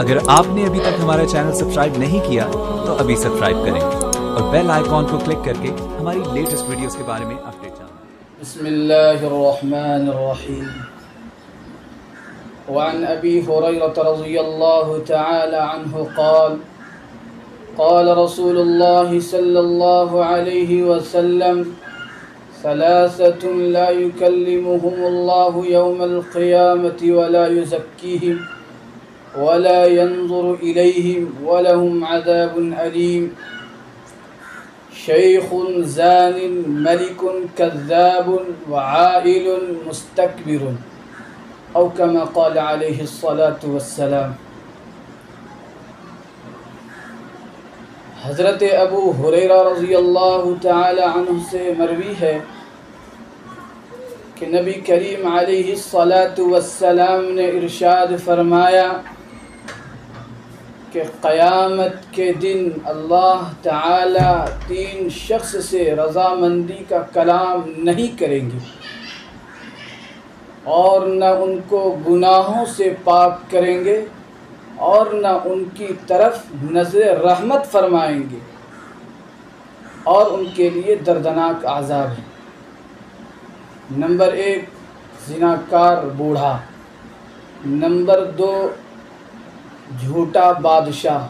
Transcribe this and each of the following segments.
اگر آپ نے ابھی تک ہمارا چینل سبسکرائب نہیں کیا تو ابھی سبسکرائب کریں اور بیل آئیکن کو کلک کر کے ہماری لیٹسٹ ویڈیوز کے بارے میں اپڈیٹ جانیں۔ بسم اللہ الرحمن الرحیم۔ وعن ابی ہریرہ رضی اللہ تعالی عنہ قال قال رسول اللہ صلی اللہ علیہ وسلم ثلاثة لا يكلمهم الله يوم القيامة ولا يزكيهم ولا ينظر إليهم ولهم عذاب أليم شيخ زان ملك كذاب وعائل مستكبر أو كما قال عليه الصلاة والسلام۔ حضرت ابو ہریرہ رضی اللہ تعالی عنہ سے مروی ہے کہ نبی کریم علیہ الصلاۃ والسلام نے ارشاد فرمایا کہ قیامت کے دن اللہ تعالی 3 شخص سے رضامندی کا کلام نہیں کریں گے اور نہ ان کو گناہوں سے پاک کریں گے اور نہ ان کی طرف نظر رحمت فرمائیں گے اور ان کے لیے دردناک عذاب ہے۔ نمبر 1 زناکار بوڑھا، نمبر 2 جھوٹا بادشاہ،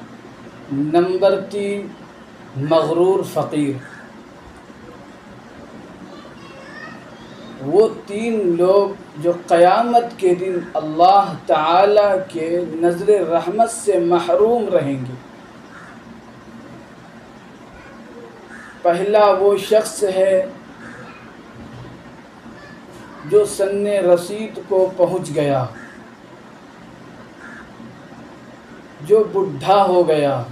نمبر 3 مغرور فقیر۔ وہ 3 لوگ جو قیامت کے دن اللہ تعالی کے نظر رحمت سے محروم رہیں گے۔ پہلا وہ شخص ہے جو سن رسید کو پہنچ گیا، جو بڈھا ہو گیا،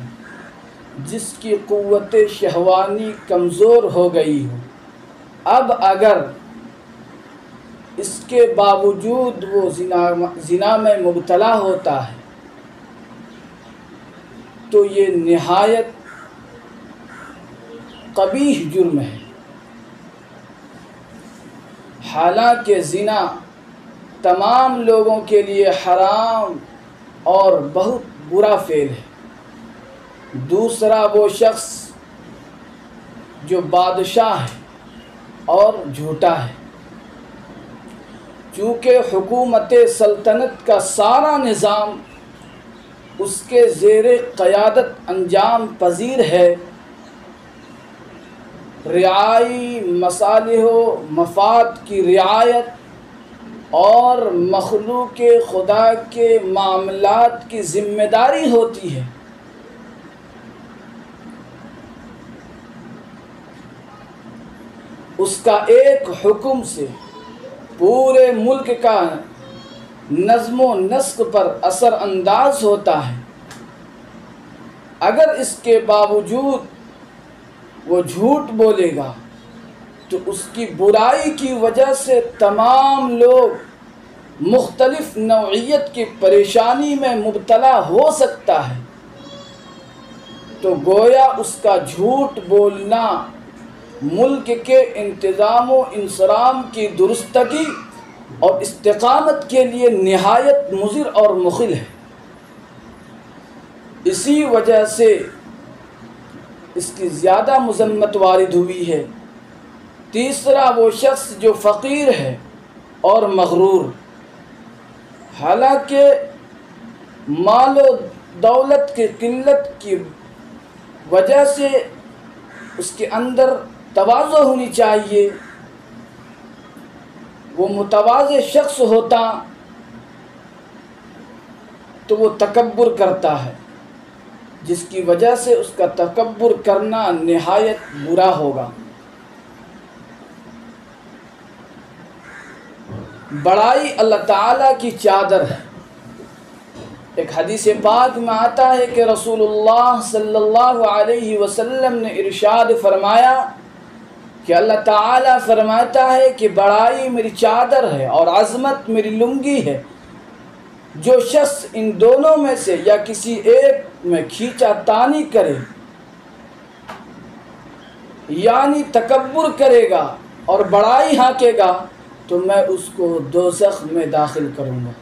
جس کی قوت شہوانی کمزور ہو گئی ہو۔ اب اگر اس کے باوجود وہ زنا میں مبتلا ہوتا ہے تو یہ نہایت قبیح جرم ہے۔ حالانکہ زنا تمام لوگوں کے لیے حرام اور بہت برا فعل ہے۔ دوسرا وہ شخص جو بادشاہ ہے اور جھوٹا ہے، چونکہ حکومت سلطنت کا سارا نظام اس کے زیر قیادت انجام پذیر ہے، رعائی مصالح و مفاد کی رعایت اور مخلوق خدا کے معاملات کی ذمہ داری ہوتی ہے۔ اس کا ایک حکم سے پورے ملک کا نظم و نسق پر اثر انداز ہوتا ہے۔ اگر اس کے باوجود وہ جھوٹ بولے گا تو اس کی برائی کی وجہ سے تمام لوگ مختلف نوعیت کی پریشانی میں مبتلا ہو سکتا ہے۔ تو گویا اس کا جھوٹ بولنا ملک کے انتظام و انصرام کی درستگی اور استقامت کے لیے نہایت مضر اور مخل ہے۔ اسی وجہ سے اس کی زیادہ مذمت وارد ہوئی ہے۔ تیسرا وہ شخص جو فقیر ہے اور مغرور، حالانکہ مال و دولت کی قلت کی وجہ سے اس کے اندر تواضع ہونی چاہیے، وہ متواضع شخص ہوتا تو وہ تکبر کرتا ہے، جس کی وجہ سے اس کا تکبر کرنا نہایت برا ہوگا۔ بڑائی اللہ تعالیٰ کی چادر ہے۔ ایک حدیث پاک میں آتا ہے کہ رسول اللہ صلی اللہ علیہ وسلم نے ارشاد فرمایا کہ اللہ تعالیٰ فرماتا ہے کہ بڑائی میری چادر ہے اور عظمت میری لنگی ہے۔ جو شخص ان دونوں میں سے یا کسی ایک میں کھینچا تانی کرے، یعنی تکبر کرے گا اور بڑائی ہانکے گا، تو میں اس کو دوزخ میں داخل کروں گا۔